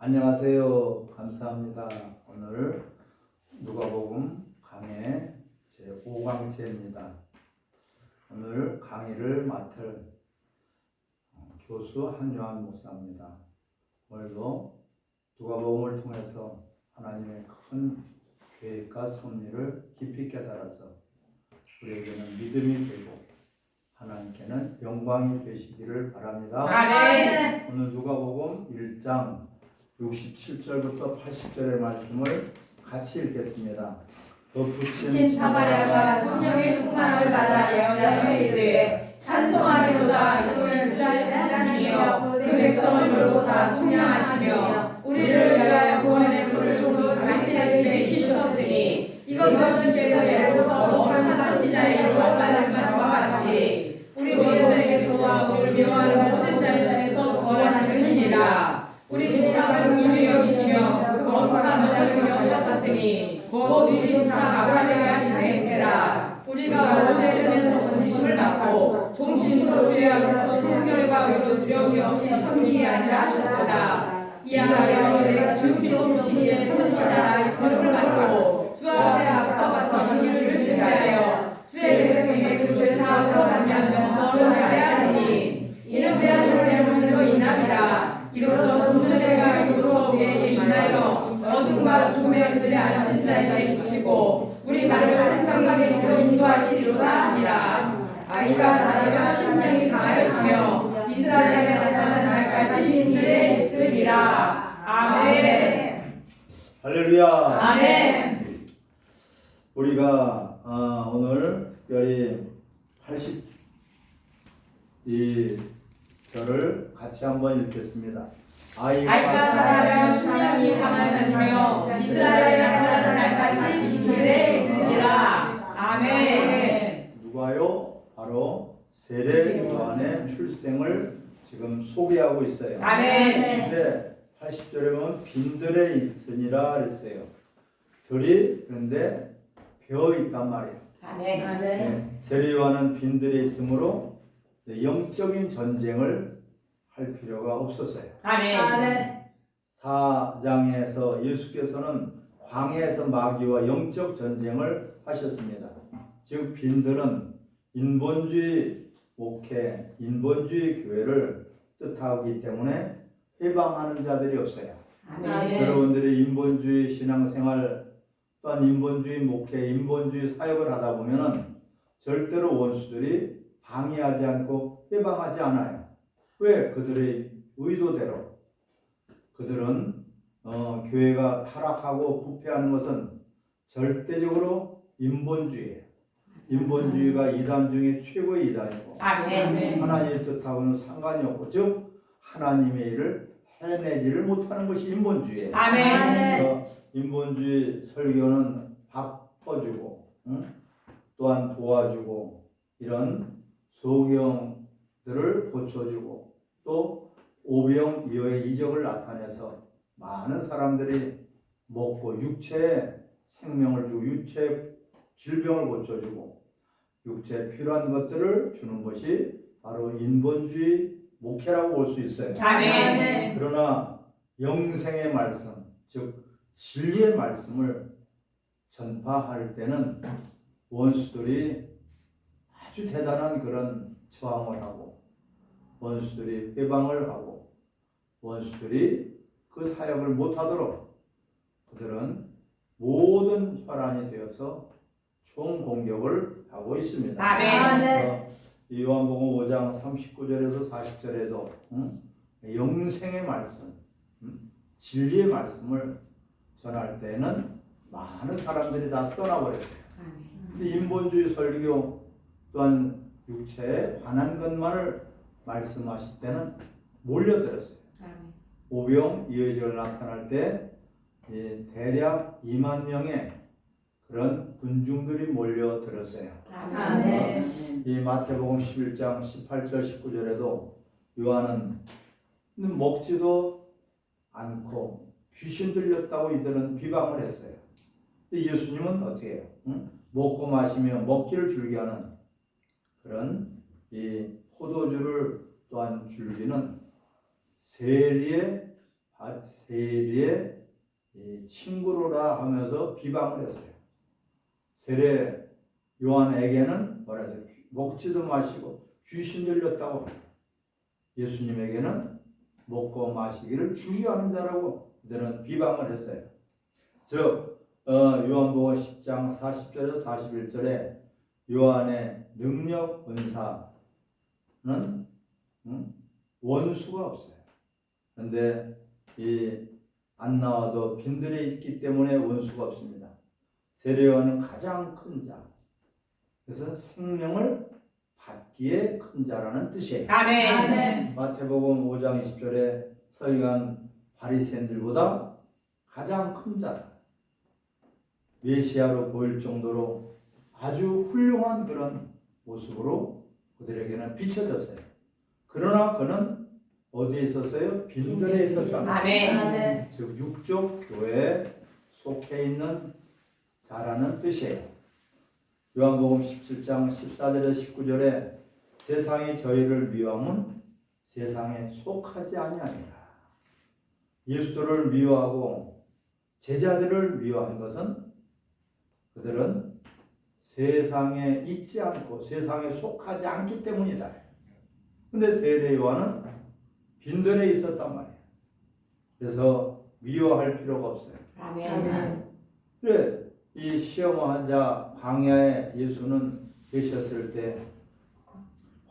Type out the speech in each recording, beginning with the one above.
안녕하세요. 감사합니다. 오늘 누가복음 강해 제5강째입니다. 오늘 강의를 맡을 교수 한요한 목사입니다. 오늘도 누가복음을 통해서 하나님의 큰 계획과 섭리를 깊이 깨달아서 우리에게는 믿음이 되고 하나님께는 영광이 되시기를 바랍니다. 아멘. 오늘 누가복음 1장 67절부터 80절의 말씀을 같이 읽겠습니다. 더 부친 사마리아가 성령의 충만함을 받아 예언하여 이르되 찬송하리로다. 이는 이스라엘 하나님이여 그 백성을 돌보사 순양하시며 우리를 위하여 구원의 불을 종로 다윗의 집에 키셨으니 이것은 주께로부터 거룩한 선지자의 이름을 말씀하신 것 같이 우리 모두에게 도와 우리를 미워하는 모든 자의 손에서 구원하시느니라. 우리 조상을 긍휼히 여기시며 그 거룩한 언약을 기억하셨으니 곧 우리 조상 아브라함에게 하신 행세라. 우리가 오늘에서 건지심을 받고 종신으로 주의 앞에서 성결과 의로 두려움이 없이 섬기게 아니라 하셨도다. 이하여 내가 지극히 높으신 이의 선지자라 일컬음을 받고 주 앞에 앞서가서 일을 준비하여 주의 백성에게 그 죄 사함으로 말미암아 구원하게 하리니 이는 대하늘의 하늘로 인함이라. 이로써 분노대가 이로부터 우리에게 인하여 어둠과 죽음의 그들의 앉은 자에게 비치고 우리 말을 생각하게 이로 인도하시리로다 하니라. 아이가 자라며 심령이 강하여지며 이스라엘에 나타난 날까지 빈들에 있으리라. 아멘. 할렐루야. 아멘. 우리가 오늘 특별히 82절을 같이 한번 읽겠습니다. 아이가 자라며 심령이 강하여지며 이스라엘에 나타난 날까지 빈들에 있으리라. 아멘. 누가요? 바로 세례 요한의 출생을 지금 소개하고 있어요. 아멘. 근데 80절에 보면 빈들에 있으니라 그랬어요. 들이 그런데 벼 있단 말이에요. 아멘. 세례 요한은 빈들에 있으므로 영적인 전쟁을 할 필요가 없었어요. 아멘. 4장에서 예수께서는 광야에서 마귀와 영적 전쟁을 하셨습니다. 즉 빈들은 인본주의 목회, 인본주의 교회를 뜻하기 때문에 해방하는 자들이 없어요. 아멘. 여러분들이 인본주의 신앙생활 또한 인본주의 목회, 인본주의 사역을 하다 보면은 절대로 원수들이 방해하지 않고 해방하지 않아요. 왜? 그들의 의도대로. 그들은 교회가 타락하고 부패하는 것은 절대적으로 인본주의예요. 인본주의가 이단 중에 최고의 이단이고 아멘. 하나님의 뜻하고는 상관이 없고 즉 하나님의 일을 해내지를 못하는 것이 인본주의예요. 아멘. 그래서 인본주의 설교는 바꿔주고 또한 도와주고 이런 소경들을 고쳐주고 또 오병이어의 이적을 나타내서 많은 사람들이 먹고 육체에 생명을 주고 육체의 질병을 고쳐주고 육체에 필요한 것들을 주는 것이 바로 인본주의 목회라고 볼 수 있어요. 아멘. 그러나 영생의 말씀, 즉 진리의 말씀을 전파할 때는 원수들이 아주 대단한 그런 저항을 하고 원수들이 해방을 하고 원수들이 그 사역을 못하도록 그들은 모든 혈안이 되어서 총공격을 하고 있습니다. 아멘. 이 요한복음 5장 39절에서 40절에도 영생의 말씀, 진리의 말씀을 전할 때는 많은 사람들이 다 떠나버렸어요. 근데 인본주의 설교 또한 육체에 관한 것만을 말씀하실 때는 몰려들었어요. 오병이어가 나타날 때 대략 2만 명의 그런 군중들이 몰려들었어요. 아멘. 이 마태복음 11장 18절 19절에도 요한은 먹지도 않고 귀신 들렸다고 이들은 비방을 했어요. 근데 예수님은 어떻게 해요? 먹고 마시며 먹기를 즐겨하는 그런 이 포도주를 또한 즐기는 세리의 세리의 친구로라 하면서 비방을 했어요. 세례 요한에게는 뭐라 해서 먹지도 마시고 귀신 들렸다고 합니다. 예수님에게는 먹고 마시기를 주의하는 자라고 그들은 비방을 했어요. 즉 요한복음 10장 40절에서 41절에 요한의 능력 은사는 원수가 없어요. 그런데 안 나와도 빈들에 있기 때문에 원수가 없습니다. 세례 요한은 가장 큰 자. 그래서 생명을 받기에 큰 자라는 뜻이에요. 아멘. 마태복음 5장 20절에 서기관 바리새인들보다 가장 큰 자. 메시아로 보일 정도로 아주 훌륭한 그런 모습으로 그들에게는 비춰졌어요. 그러나 그는 어디에 있었어요? 빈들에 있었다. 아멘. 즉 육족 교회에 속해 있는 자라는 뜻이에요. 요한복음 17장 14절에서 19절에 세상이 저희를 미워함은 세상에 속하지 아니하니라. 예수들을 미워하고 제자들을 미워한 것은 그들은 세상에 있지 않고 세상에 속하지 않기 때문이다. 근데 세례 요한은 빈들에 있었단 말이에요. 그래서 미워할 필요가 없어요. 아멘. 그래, 이 시험을 환자 광야에 예수는 계셨을 때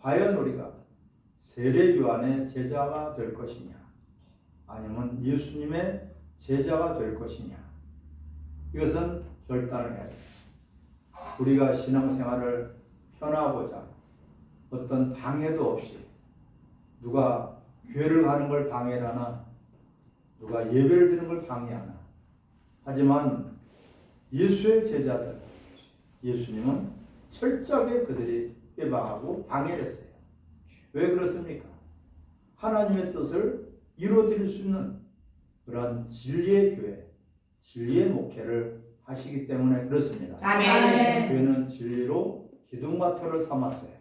과연 우리가 세례 요한의 제자가 될 것이냐 아니면 예수님의 제자가 될 것이냐 이것은 결단을 해야 돼요. 우리가 신앙생활을 펴나보자 어떤 방해도 없이 누가 교회를 가는 걸 방해하나 누가 예배를 드리는 걸 방해하나 하지만 예수의 제자들 예수님은 철저하게 그들이 예방하고 방해를 했어요. 왜 그렇습니까? 하나님의 뜻을 이루어드릴 수 있는 그런 진리의 교회 진리의 목회를 하시기 때문에 그렇습니다. 아멘. 교회는 진리로 기둥과 터를 삼았어요.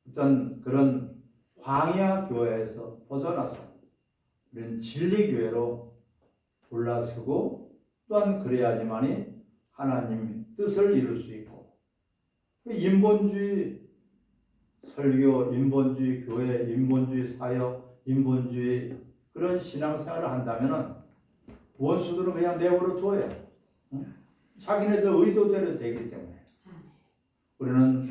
어떤 그런 광야 교회에서 벗어나서 우리는 진리 교회로 올라서고 또한 그래야지만이 하나님 뜻을 이룰 수 있고 인본주의 설교, 인본주의 교회, 인본주의 사역, 인본주의 그런 신앙생활을 한다면은 원수들은 그냥 내버려 둬요. 자기네들 의도대로 되기 때문에 우리는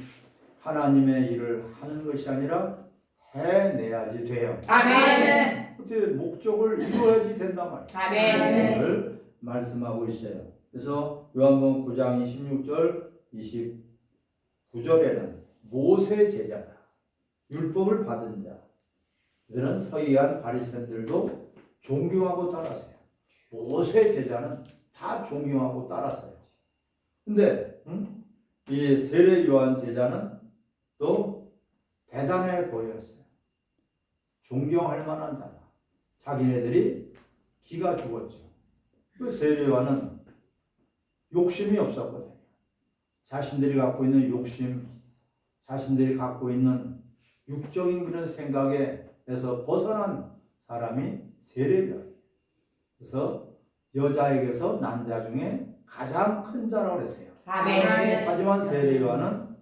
하나님의 일을 하는 것이 아니라 해내야지 돼요. 아멘. 그때 목적을 이루어야지 된단 말이에요. 아멘. 그걸 말씀하고 있어요. 그래서 요한복음 9장 26절 29절에는 모세 제자다. 율법을 받은 자. 그들은 서기관 바리새인들도 존경하고 따랐어요. 모세 제자는 다 존경하고 따랐어요. 근데 이 세례 요한 제자는 또 대단해 보였어요. 존경할 만한 자다. 자기네들이 기가 죽었죠. 그 세례 요한은 욕심이 없었거든요. 자신들이 갖고 있는 욕심, 자신들이 갖고 있는 육적인 그런 생각에서 벗어난 사람이 세례 요한이에요. 그래서 여자에게서 난 자 중에 가장 큰 자라고 그랬어요. 아멘. 하지만 세례 요한은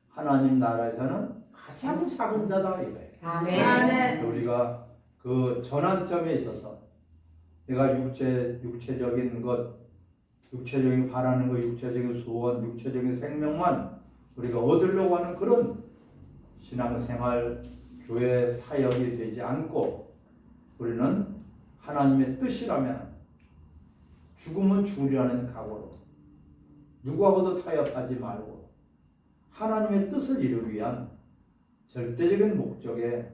하나님 나라에서는 가장 작은 자다 이거예요. 아멘. 우리가 그 전환점에 있어서 내가 육체적인 것, 육체적인 바라는 것, 육체적인 소원, 육체적인 생명만 우리가 얻으려고 하는 그런 신앙생활, 교회 사역이 되지 않고 우리는 하나님의 뜻이라면 죽으면 죽으리라는 각오로 누구하고도 타협하지 말고 하나님의 뜻을 이루기 위한 절대적인 목적에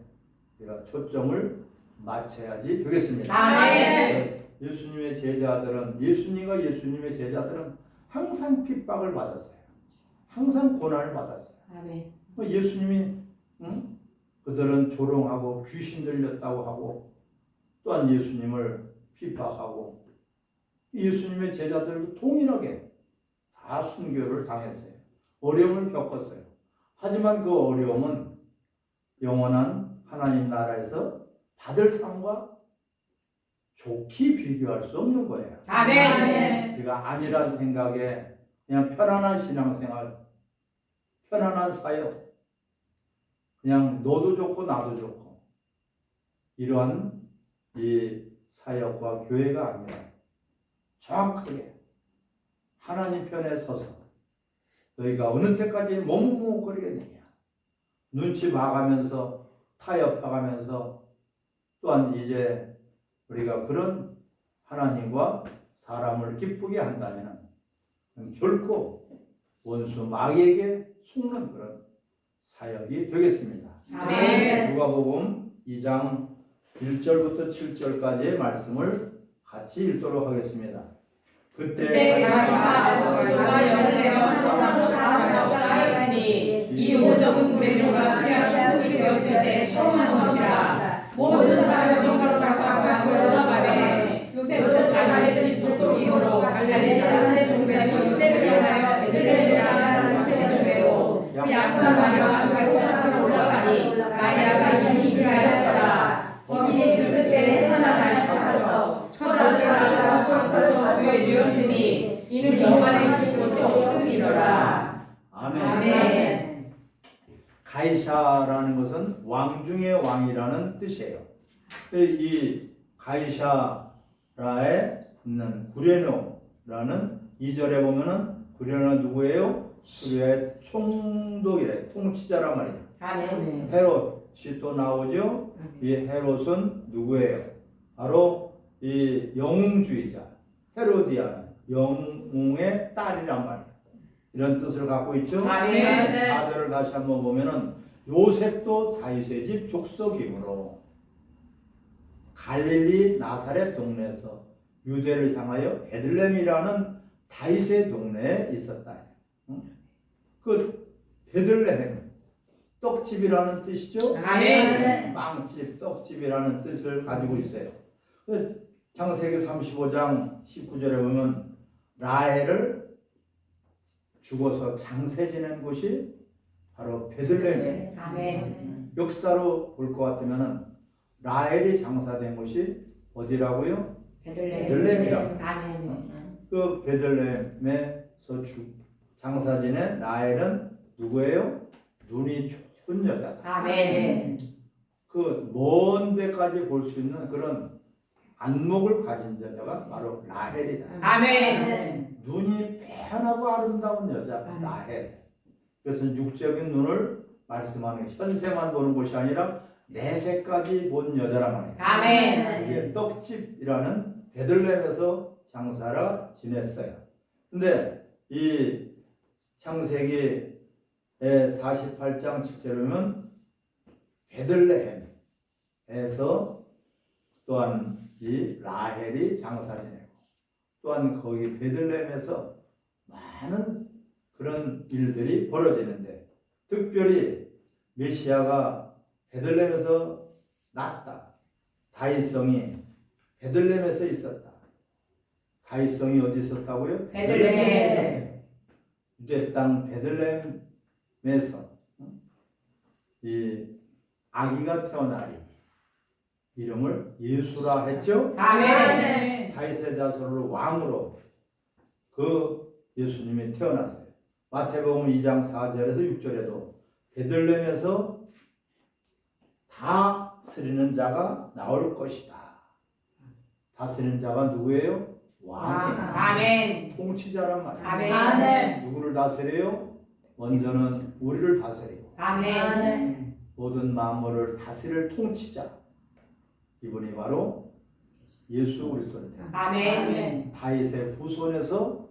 우리가 초점을 맞춰야지 되겠습니다. 아멘. 예수님의 제자들은 예수님의 제자들은 항상 핍박을 받았어요. 항상 고난을 받았어요. 아멘. 예수님이 그들은 조롱하고 귀신 들렸다고 하고 또한 예수님을 핍박하고 예수님의 제자들도 동일하게 다 순교를 당했어요. 어려움을 겪었어요. 하지만 그 어려움은 영원한 하나님 나라에서 받을 상과 좋게 비교할 수 없는 거예요. 아멘. 우리가 아니란 생각에 그냥 편안한 신앙생활, 편안한 사역, 그냥 너도 좋고 나도 좋고 이러한 이 사역과 교회가 아니라 정확하게 하나님 편에 서서 너희가 어느 때까지 머뭇머뭇거리겠느냐, 눈치 봐가면서 타협해가면서 또한 이제 우리가 그런 하나님과 사람을 기쁘게 한다면 결코 원수 마귀에게 속는 그런 사역이 되겠습니다. 아멘. 누가복음 2장 1절부터 7절까지의 말씀을 같이 읽도록 하겠습니다. 그때 가시가 열을 내어 서로 잡아서 쌓였으니 이 오적은 불행료가 수량 충분히 되었을 때 처음 한 것이라. 모든 사람을 정처로 각각 돌아가매 요셉은 갈릴리 집 족속이므로 갈릴리 나사렛 동네에서 유대를 향하여 베들레헴이라는 세대 동네로 그 약한 마리아와 함께 호숫가로 올라가니 마리아가 이미 입가하였더라. 거기 있을 때 해산한 날이 차서 처자들을 갖고 있어서 그의 누였으니 이는 영안에 있을 곳이 없음이더라. 아멘. 가이사라는 것은 왕 중의 왕이라는 뜻이에요. 이 가이사라에 있는 구레노라는 2절에 보면은 구레노는 누구예요? 수리아의 총독이래, 통치자란 말이에요. 아멘. 헤롯이 또 나오죠. 이 헤롯은 누구예요? 바로 이 영웅주의자 헤로디아는 영웅의 딸이란 말이에요. 이런 뜻을 갖고 있죠. 아멘. 4절을 다시 한번 보면은 요셉도 다윗의 집 족속이므로 갈릴리 나사렛 동네에서 유대를 향하여 베들레헴이라는 다윗의 동네에 있었다. 그 베들레헴 떡집이라는 뜻이죠. 아멘. 빵집, 떡집이라는 뜻을 가지고 있어요. 창세기 35장 19절에 보면 라헬을 죽어서 장세 지낸 곳이 바로 베들레헴이에요. 아멘. 역사로 볼 것 같으면 라헬이 장사된 곳이 어디라고요? 베들레헴이라고. 아멘. 그 베들레헴에서 장사 지낸 라헬은 누구예요? 눈이 좋은 여자다. 아멘. 그 먼 데까지 볼 수 있는 그런 안목을 가진 여자가 바로 라헬이다. 아멘. 눈이 편하고 아름다운 여자 라헬. 그래서 육적인 눈을 말씀하는 현세만 보는 것이 아니라 내세까지 본 여자란 말이에요. 아멘. 이게 떡집이라는 베들레헴에서 장사를 지냈어요. 근데 이 창세기의 48장 7절에 보면 베들레헴에서 또한 이 라헬이 장사 지내고 또한 거기 베들레헴에서 많은 그런 일들이 벌어지는데 특별히 메시아가 베들레헴에서 났다. 다윗성이 베들레헴에서 있었다. 다윗성이 어디 있었다고요? 베들레헴. 유대 땅 베들레헴에서 이 아기가 태어나리 이름을 예수라 했죠. 아멘. 다윗의 자손으로 왕으로 그 예수님이 태어났어요. 마태복음 2장 4절에서 6절에도 베들레헴에서 다스리는 자가 나올 것이다. 다스리는 자가 누구예요? 왕이에요. 아멘. 통치자란 말이에요. 아멘. 누구를 다스려요? 먼저는 우리를 다스리고 아멘. 모든 만물을 다스릴 통치자. 이분이 바로 예수 그리스도인데 아멘. 다윗의 후손에서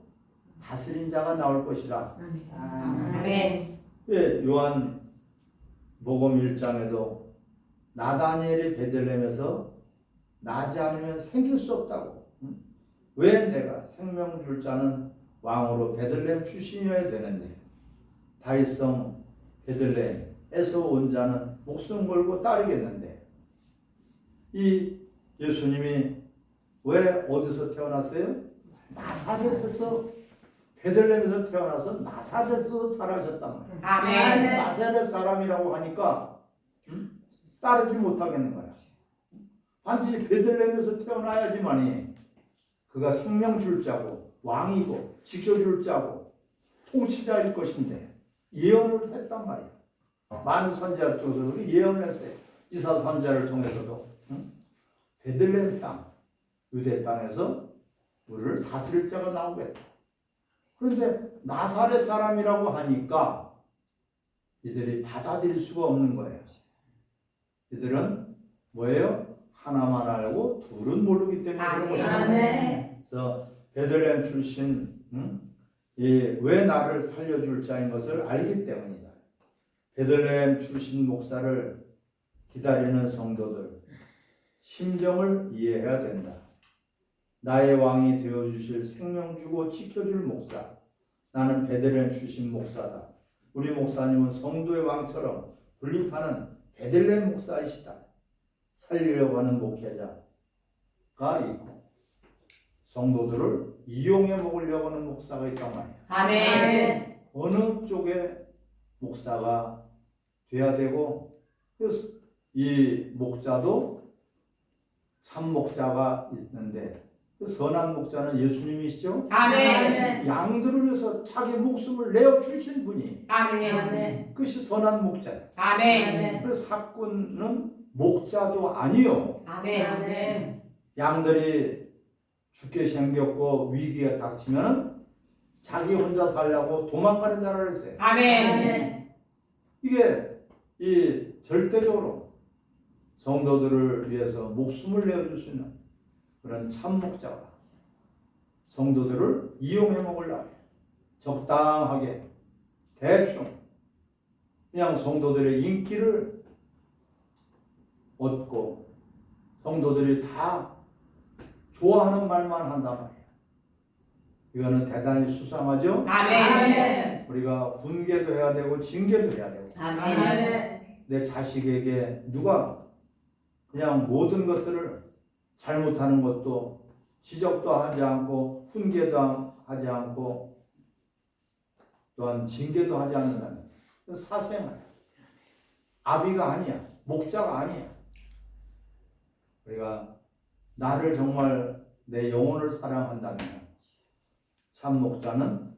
다스린 자가 나올 것이라. 아멘. 예, 요한 복음 1장에도 나다니엘이 베들레헴에서 나지 않으면 생길 수 없다고. 왜 내가 생명 줄 자는 왕으로 베들레헴 출신이어야 되는데 다윗성 베들레헴에서 온 자는 목숨 걸고 따르겠는데 이 예수님이 왜 어디서 태어났어요? 나사렛에서 베들레헴에서 태어나서 나사렛에서 자라셨단 말이에요. 아멘. 나사렛 사람이라고 하니까 따르지 못하겠는 거야. 반드시 베들레헴에서 태어나야지만이 그가 생명 줄 자고 왕이고 지켜줄 자고 통치자일 것인데 예언을 했단 말이야. 많은 선지자들도 예언을 했어요. 이사 선지자를 통해서도 베들레헴 땅, 유대 땅에서 우리를 다스릴 자가 나오겠다. 그런데 나사렛 사람이라고 하니까 이들이 받아들일 수가 없는 거예요. 이들은 뭐예요? 하나만 알고 둘은 모르기 때문에 그런 것입니다. 그래서 베들레헴 출신 왜 나를 살려줄 자인 것을 알기 때문이다. 베들레헴 출신 목사를 기다리는 성도들 심정을 이해해야 된다. 나의 왕이 되어주실 생명 주고 지켜줄 목사. 나는 베들레헴 출신 목사다. 우리 목사님은 성도의 왕처럼 군림하는 베들레헴 목사이시다. 살리려고 하는 목회자가 있고 성도들을 이용해 먹으려고 하는 목사가 있단 말이에요. 아멘. 어느 쪽에 목사가 돼야 되고, 그래서 이 목자도 참 목자가 있는데 그 선한 목자는 예수님이시죠. 아멘. 양들을 위해서 자기 목숨을 내어 주신 분이 아멘. 그것이 선한 목자예요. 아멘. 그래서 사꾼은 목자도 아니요. 아멘. 양들이 죽게 생겼고 위기가 닥치면 자기 혼자 살려고 도망가는 자를 했어요. 아멘. 이게 이 절대적으로 성도들을 위해서 목숨을 내어줄 수 있는 그런 참 목자가 성도들을 이용해 먹으려고 적당하게 대충 그냥 성도들의 인기를 얻고 성도들이 다 좋아하는 말만 한단 말이에요. 이거는 대단히 수상하죠? 아멘. 우리가 훈계도 해야 되고 징계도 해야 되고 아멘. 내 자식에게 누가 그냥 모든 것들을 잘못하는 것도 지적도 하지 않고 훈계도 하지 않고 또한 징계도 하지 않는다면 사생아야. 아비가 아니야. 목자가 아니야. 우리가 나를 정말 내 영혼을 사랑한다면 참 목자는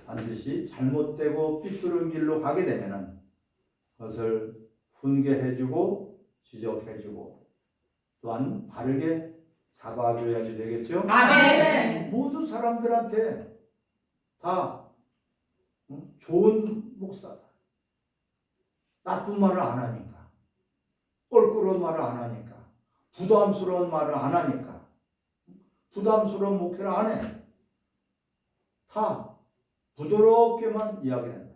반드시 잘못되고 삐뚤은 길로 가게 되면 그것을 훈계해주고 지적해주고 또한 바르게 잡아줘야지 되겠죠? 아멘. 모든 사람들한테 다 좋은 목사다. 나쁜 말을 안 하니까, 껄끄러운 말을 안 하니까, 부담스러운 말을 안 하니까, 부담스러운 목회를 안 해. 다 부드럽게만 이야기한다.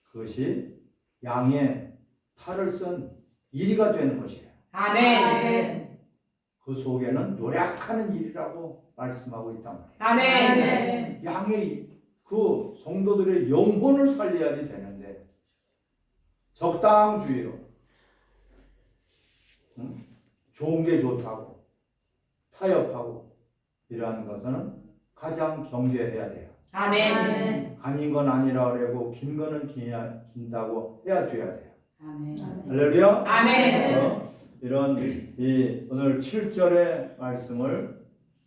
그것이 양의 탈을 쓴 일이가 되는 것이에요. 아멘. 그 속에는 노력하는 일이라고 말씀하고 있단 말이에요. 아멘. 양의 그 성도들의 영혼을 살려야지 되는데 적당주의로 좋은 게 좋다고 타협하고 이러한 것은 가장 경계해야 돼요. 아멘. 아닌 건 아니라 그러고 긴 거는 긴다고 해줘야 돼요. 아멘. 할렐루야. 아멘. 그래서 이런 이 오늘 7절의 말씀을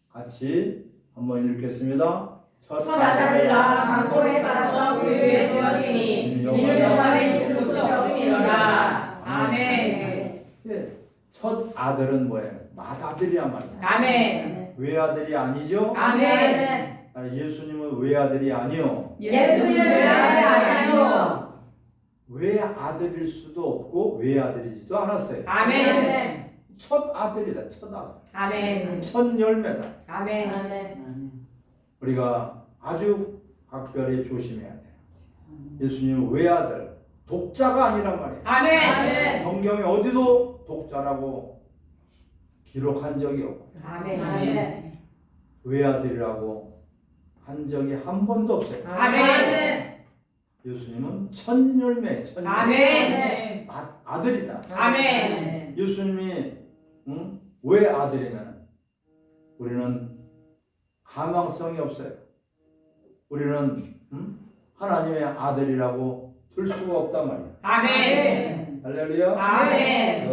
같이 한번 읽겠습니다. 첫 아들과 강고에 싸서 그 위에 두었으니 이는 영안에 있을 곳이 없으리로라. 아멘. 예, 첫 아들은 뭐예요? 맏아들이야 말이야. 아멘. 외아들이 아니죠? 아멘. 예수님은 외아들이 아니요. 예수님은 외아들이 아니요. 외아들일 수도 없고 외아들이지도 않았어요. 아멘. 첫 아들이다. 첫 아들. 아멘. 첫 열매다. 아멘. 우리가 아주 각별히 조심해야 돼요. 예수님은 외아들, 독자가 아니란 말이에요. 아멘. 성경에 어디도 독자라고 기록한 적이 없고 아멘. 외아들이라고 한 적이 한 번도 없어요. 아멘. 예수님은 첫 열매, 아멘. 아들이다. 아멘. 예수님이 왜 아들이면 우리는 가망성이 없어요. 우리는 하나님의 아들이라고 들 수가 없단 말이에요. 아멘. 할렐루야. 아멘.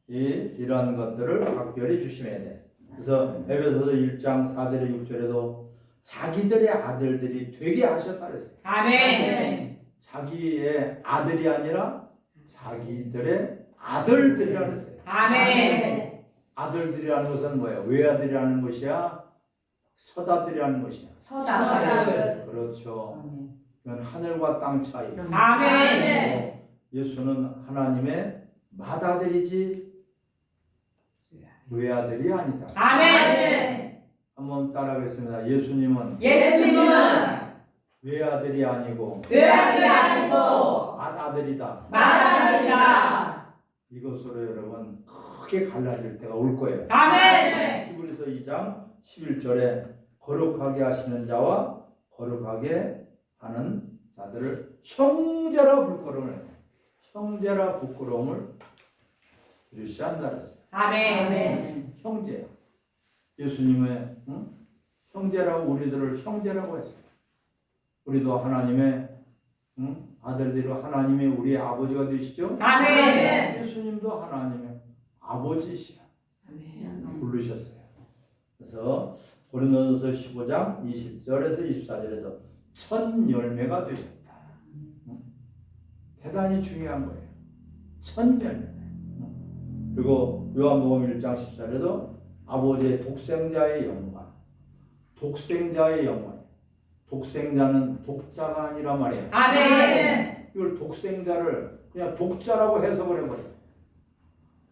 이러한 것들을 각별히 주심해야 돼. 그래서 에베소서 1장 4절에 6절에도 자기들의 아들들이 되게 하셨다 그랬어요. 아멘. 자기의 아들이 아니라 자기들의 아들들이라 그랬어요. 아멘. 아들들이라는 것은 뭐예요? 외아들이라는 것이야? 서다들이라는 것이야? 서다들. 그렇죠. 이건 하늘과 땅 차이. 아멘. 예수는 하나님의 맏아들이지 외아들이 아니다. 아멘. 한번 따라하겠습니다. 예수님은 외아들이 아니고 외아들이 아니고 맏아들이다. 맏아들이다. 이것으로 여러분 크게 갈라질 때가 올 거예요. 아멘. 히브리서 2장 11절에 거룩하게 하시는 자와 거룩하게 하는 자들을 형제라 부끄러움을 일시한다 그랬어요. 아멘. 형제. 예수님의 형제라고 우리들을 형제라고 했어요. 우리도 하나님의 아들들로 하나님이 우리의 아버지가 되시죠? 아멘. 예수님도 하나님의 아버지시야. 부르셨어요. 그래서 고린도전서 15장 20절에서 24절에도 첫 열매가 되셨다. 대단히 중요한 거예요. 첫 열매. 그리고 요한복음 1장 14절에도 아버지의 독생자의 영광. 독생자의 영광. 독생자는 독자가 아니란 말이에요. 아멘. 이걸 독생자를 그냥 독자라고 해석을 해버려요.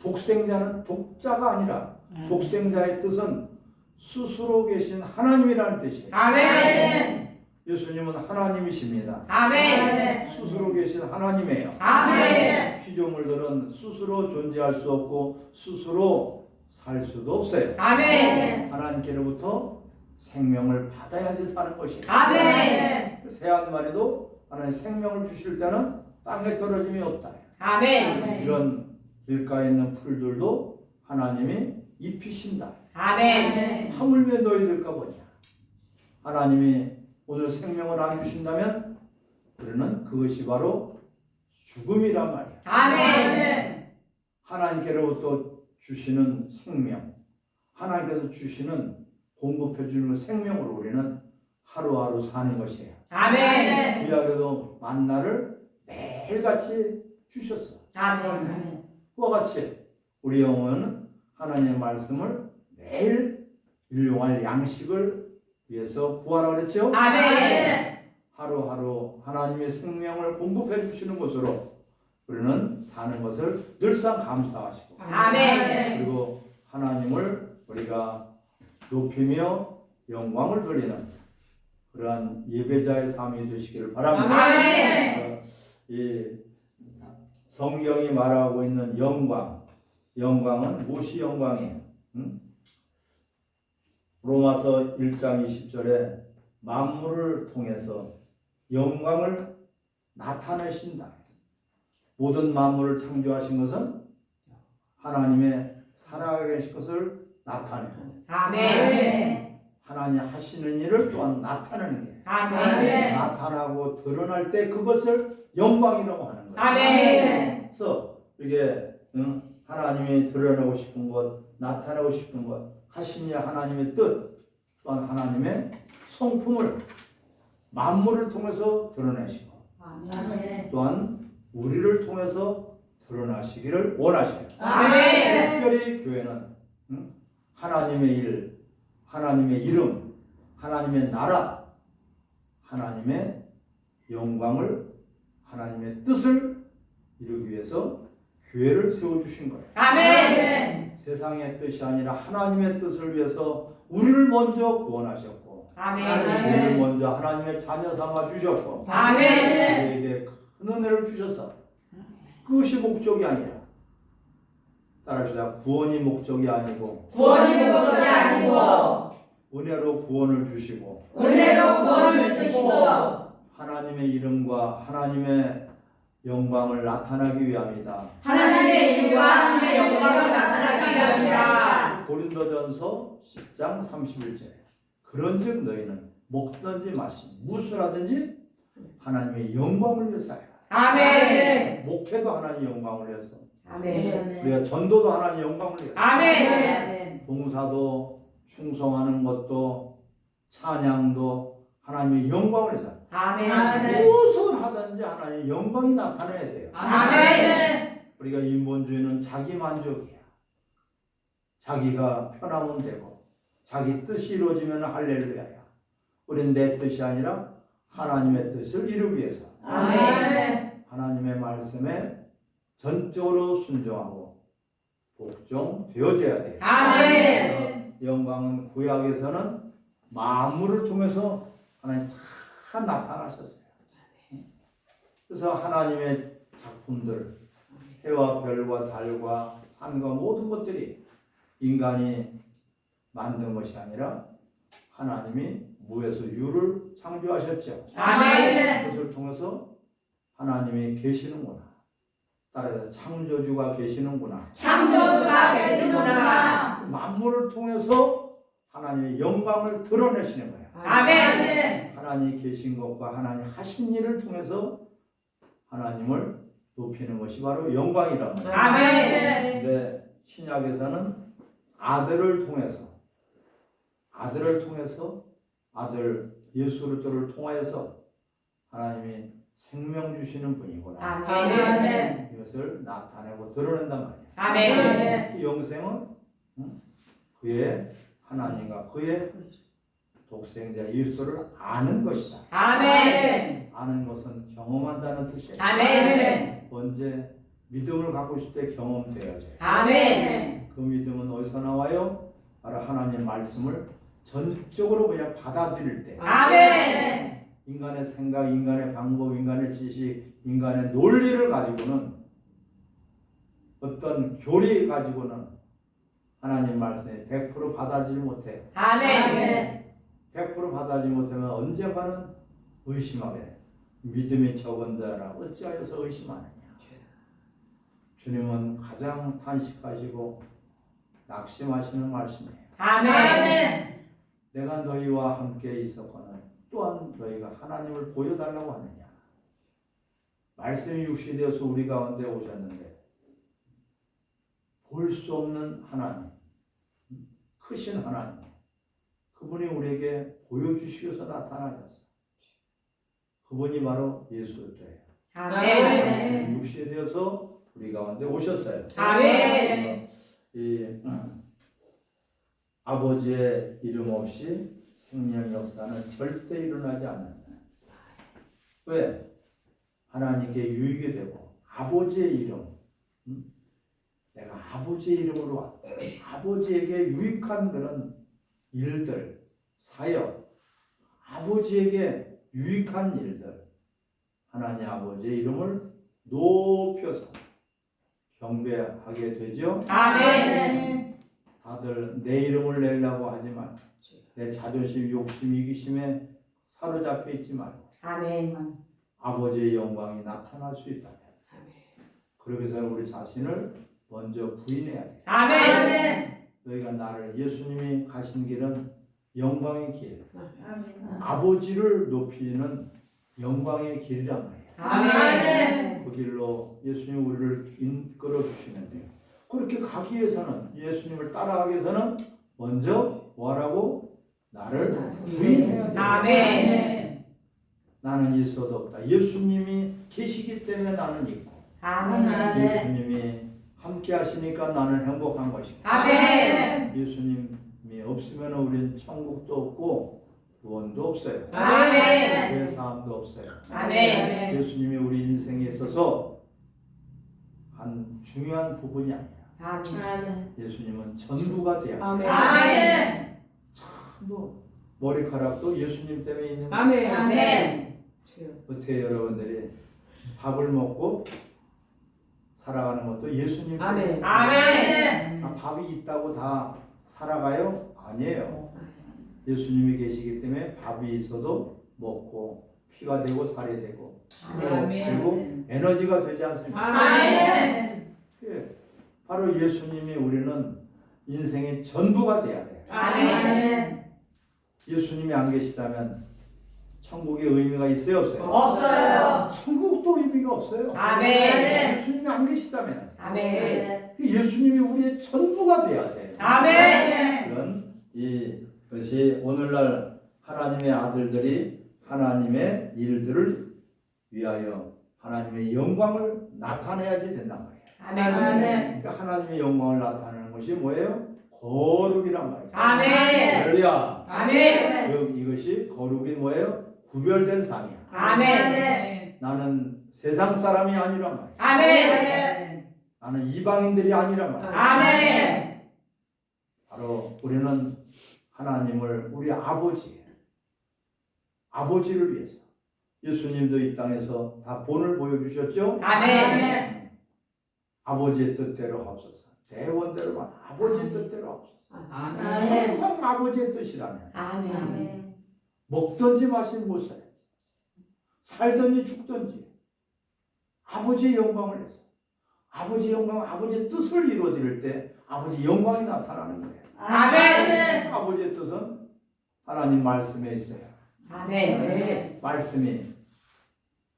독생자는 독자가 아니라 독생자의 뜻은 스스로 계신 하나님이라는 뜻이에요. 아멘. 예수님은 하나님이십니다. 아멘. 스스로 계신 하나님이에요. 아멘. 피조물들은 스스로 존재할 수 없고 스스로 살 수도 없어요. 아멘. 하나님께로부터 생명을 받아야지 사는 것이에요. 아멘. 새한 마리도 하나님 생명을 주실 때는 땅에 떨어짐이 없다. 아멘. 이런 길가에 있는 풀들도 하나님이 입히신다. 아멘. 하물며 너희들까 보냐. 하나님이 오늘 생명을 안 주신다면 우리는 그것이 바로 죽음이란 말이야. 아멘. 하나님께로부터 주시는 생명, 하나님께서 주시는 공급해 주는 생명으로 우리는 하루하루 사는 것이에요. 아멘. 구약에도 만나를 매일같이 주셨어. 아멘. 그와 같이 우리 영혼은 하나님의 말씀을 매일 일용할 양식을 위해서 구하라 그랬죠? 아멘. 하루하루 하나님의 생명을 공급해 주시는 것으로 우리는 사는 것을 늘상 감사하시고 아멘. 그리고 하나님을 우리가 높이며 영광을 돌리는 그러한 예배자의 삶이 되시기를 바랍니다. 아멘. 이 성경이 말하고 있는 영광은 무엇이 영광이에요? 로마서 1장 20절에 만물을 통해서 영광을 나타내신다. 모든 만물을 창조하신 것은 하나님의 살아계신 것을 나타내요. 아멘. 하나님 하시는 일을 또한 나타내는 게 아멘. 나타나고 드러날 때 그것을 영광이라고 하는 거예요. 아멘. 그래서 이게 하나님이 드러내고 싶은 것, 나타내고 싶은 것, 하시니 하나님의 뜻, 또한 하나님의 성품을 만물을 통해서 드러내시고 아멘. 또한 우리를 통해서 드러나시기를 원하셔요. 아멘. 특별히 교회는 하나님의 일, 하나님의 이름, 하나님의 나라, 하나님의 영광을, 하나님의 뜻을 이루기 위해서 교회를 세워주신 거예요. 아멘. 세상의 뜻이 아니라 하나님의 뜻을 위해서 우리를 먼저 구원하셨고 우리를 아멘. 먼저 하나님의 자녀 삼아 주셨고 아멘. 우리에게 큰 은혜를 주셔서 그것이 목적이 아니라 따라합시다. 구원이 목적이 아니고 구원이 목적이 아니고 은혜로 구원을 주시고 은혜로 구원을 주시고 하나님의 이름과 하나님의 영광을 나타나기 위함이다. 하나님의 이름과 하나님의 영광을 나타나기 위함이다. 고린도전서 10장 31절에 그런즉 너희는 먹든지 마시든지 무엇을 하든지 하나님의 영광을 위해서 해라. 아멘. 목회도 하나님의 영광을 위해서 아멘. 우리가 전도도 하나님 영광을 위해서, 아멘. 봉사도, 충성하는 것도, 찬양도 하나님의 영광을 위해서 아멘. 무엇을 하든지 하나님의 영광이 나타나야 돼요. 아멘. 우리가 인본주의는 자기 만족이야. 자기가 편하면 되고 자기 뜻이 이루어지면 할렐루야야. 우리는 내 뜻이 아니라 하나님의 뜻을 이루기 위해서 아멘. 하나님의 말씀에 전적으로 순종하고 복종되어져야 돼요. 아멘. 영광은 구약에서는 만물을 통해서 하나님 다 나타나셨어요. 그래서 하나님의 작품들, 해와 별과 달과 산과 모든 것들이 인간이 만든 것이 아니라 하나님이 무에서 유를 창조하셨죠. 아멘. 그것을 통해서 하나님이 계시는구나. 따라서 창조주가 계시는구나. 창조주가 계시는구나. 만물을 통해서 하나님의 영광을 드러내시는 거예요. 아멘. 하나님이 계신 것과 하나님 하신 일을 통해서 하나님을 높이는 것이 바로 영광이란 말이에요. 아멘. 근데 신약에서는 아들을 통해서 아들 예수 그리스도를 통하여서 하나님이 생명 주시는 분이구나. 아멘. 이것을 나타내고 드러낸단 말이에요. 아멘. 이 영생은 그의 하나님과 그의 독생자 예수를 아는 것이다. 아멘. 아는 것은 경험한다는 뜻이에요. 아멘. 언제 믿음을 갖고 있을 때 경험되어져요. 아멘. 그 믿음은 어디서 나와요? 바로 하나님 말씀을 전적으로 그냥 받아들일 때. 아멘. 인간의 생각, 인간의 방법, 인간의 지식, 인간의 논리를 가지고는 어떤 교리 가지고는 하나님 말씀에 100% 받아들이지 못해요. 아멘. 100% 받아들이지 못하면 언젠가는 의심하게 돼요. 믿음이 적은다라 어찌하여서 의심하느냐. 주님은 가장 탄식하시고 낙심하시는 말씀이에요. 아멘. 내가 너희와 함께 있었거늘 또한 너희가 하나님을 보여달라고 하느냐. 말씀이 육신이 되어서 우리 가운데 오셨는데 볼 수 없는 하나님, 크신 하나님, 그분이 우리에게 보여주시기 위해서 나타나셨어요. 그분이 바로 예수 그리스도예요. 아멘. 육신이 되어서 우리 가운데 오셨어요. 아멘. 이 아버지의 이름 없이 생명 역사는 절대 일어나지 않는다. 왜? 하나님께 유익이 되고 아버지의 이름, 내가 아버지의 이름으로 왔다. 아버지에게 유익한 그런 일들, 사역, 아버지에게 유익한 일들, 하나님 아버지의 이름을 높여서 경배하게 되죠. 아멘. 다들 내 이름을 내려고 하지 말고 내 자존심, 욕심, 이기심에 사로잡혀 있지 말고 아멘. 아버지의 영광이 나타날 수 있다면 그러기 위해서 우리 자신을 먼저 부인해야 돼. 아멘. 너희가 나를 예수님이 가신 길은 영광의 길, 아멘. 아버지를 높이는 영광의 길이란 말이에요. 아멘. 그 길로 예수님 우리를 이끌어 주시는데 그렇게 가기 위해서는 예수님을 따라가기 위해서는 먼저 뭐라고? 나를 부인해야 돼. 아멘. 나는 있어도 없다. 예수님이 계시기 때문에 나는 있고 아멘. 예수님이 함께 하시니까 나는 행복한 것이고 아멘. 예수님이 없으면 우리는 천국도 없고 구원도 없어요. 아멘. 죄 사함도 없어요. 아멘. 예수님이 우리 인생에 있어서 한 중요한 부분이 아니야. 아멘. 예수님은 전부가 돼야 돼. 아멘. 전부 머리카락도 예수님 때문에 있는 거야. 아멘. 아멘. 어떻게 여러분들이 밥을 먹고 살아가는 것도 예수님 때문에. 아멘. 아멘. 밥이 있다고 다 살아가요? 아니에요. 예수님이 계시기 때문에 밥이 있어도 먹고 피가 되고 살이 되고 그리고 에너지가 되지 않습니까? 아멘. 바로 예수님이 우리는 인생의 전부가 돼야 돼요. 아멘. 예수님이 안 계시다면 천국의 의미가 있어요 없어요? 없어요. 천국도 아무것도 의미가 없어요. 아멘. 예수님이 안 계시다면 아멘. 예수님이 우리의 전부가 돼야 돼요. 아멘. 그런 이것이 오늘날 하나님의 아들들이 하나님의 일들을 위하여 하나님의 영광을 나타내야지 된단 말이에요. 아멘. 그러니까 하나님의 영광을 나타내는 것이 뭐예요? 거룩이란 말이에요. 아멘. 할렐루야. 아멘. 이것이 거룩이 뭐예요? 구별된 삶이야. 아멘. 나는 세상 사람이 아니란 말이야. 아멘. 나는 이방인들이 아니란 말이야. 아멘. 바로 우리는 하나님을 우리 아버지를 위해서 예수님도 이 땅에서 다 본을 보여주셨죠? 아멘. 아버지의 뜻대로 하옵소서. 대원대로만 아버지의 뜻대로 하옵소서. 아멘. 항상 아버지의 뜻이라면 아멘. 먹든지 마시든지 못 살아야지. 살든지 죽든지 아버지의 영광을 위해서 아버지의 영광, 아버지의 뜻을 이루어드릴 때 아버지의 영광이 나타나는 거예요. 아멘. 아버지의 뜻은 하나님 말씀에 있어요. 아멘.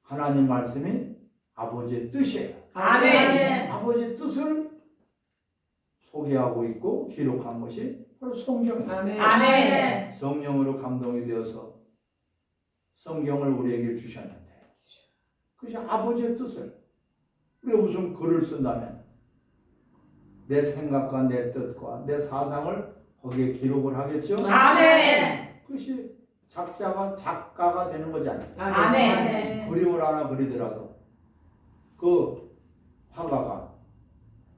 하나님 말씀이 아버지의 뜻이에요. 아멘. 아버지의 뜻을 소개하고 있고 기록한 것이 바로 성경이에요. 아멘. 성령으로 감동이 되어서 성경을 우리에게 주셨는데 그것이 아버지의 뜻을 우리가 무슨 글을 쓴다면 내 생각과 내 뜻과 내 사상을 거기에 기록을 하겠죠? 아멘. 그것이 작가가 되는 거지 않아요. 아멘. 그림을 하나 그리더라도 그 화가가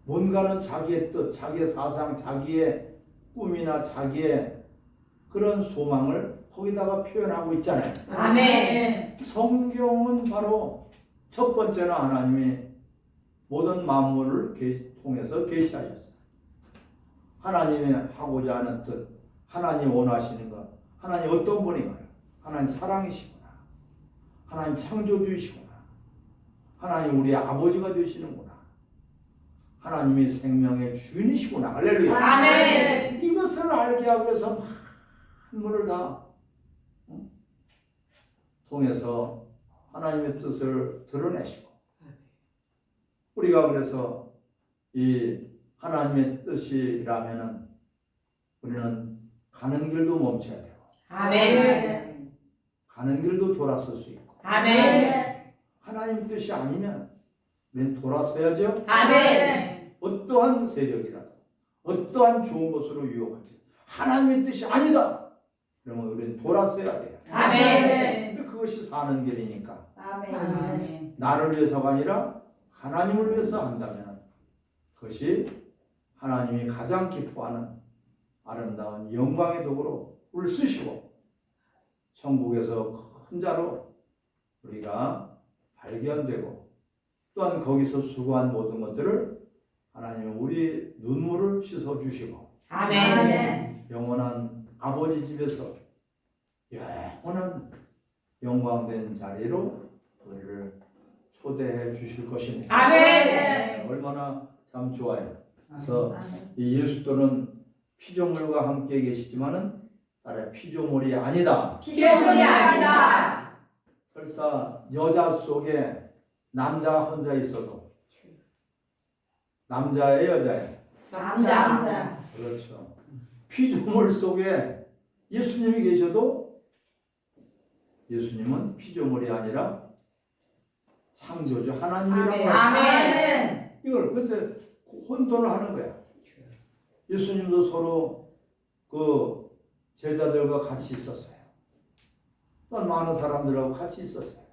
뭔가는 자기의 뜻, 자기의 사상, 자기의 꿈이나 자기의 그런 소망을 거기다가 표현하고 있잖아요. 아멘. 성경은 바로 첫 번째는 하나님이 모든 만물을 통해서 계시하셨어요. 하나님이 하고자 하는 뜻, 하나님 원하시는 것, 하나님 어떤 분인가요? 하나님 사랑이시구나. 하나님 창조주이시구나. 하나님 우리 아버지가 되시는구나. 하나님이 생명의 주인이시구나. 할렐루야. 아멘. 이것을 알게 하기 위해서 만물을 다 통해서 하나님의 뜻을 드러내시고 우리가 그래서 이 하나님의 뜻이라면은 우리는 가는 길도 멈춰야 되고 아멘. 가는 길도 돌아설 수 있고 아멘. 하나님 뜻이 아니면 우리는 돌아서야죠. 아멘. 어떠한 세력이라도 어떠한 좋은 것으로 유혹할지 하나님의 뜻이 아니다. 그러면 우리는 돌아서야 돼요. 아멘. 근데 그것이 사는 길이니까 아멘. 나를 위해서가 아니라 하나님을 위해서 한다면 그것이 하나님이 가장 기뻐하는 아름다운 영광의 도구로 우리를 쓰시고 천국에서 큰 자로 우리가 발견되고 또한 거기서 수고한 모든 것들을 하나님은 우리 눈물을 씻어주시고 아멘. 영원한 아버지 집에서 영원한 영광된 자리로 우리를 초대해 주실 것입니다. 아멘. 얼마나 참 좋아요. 그래서 이 예수도는 피조물과 함께 계시지만은 나의 피조물이 아니다. 피조물이 아니다. 설사 여자 속에 남자 혼자 있어도 남자의 여자예요. 남자. 그렇죠. 피조물 속에 예수님이 계셔도 예수님은 피조물이 아니라 창조주 하나님이라고 아멘. 하죠. 아멘. 이걸 근데 혼돈을 하는 거야. 예수님도 서로 그 제자들과 같이 있었어요. 또 많은 사람들하고 같이 있었어요.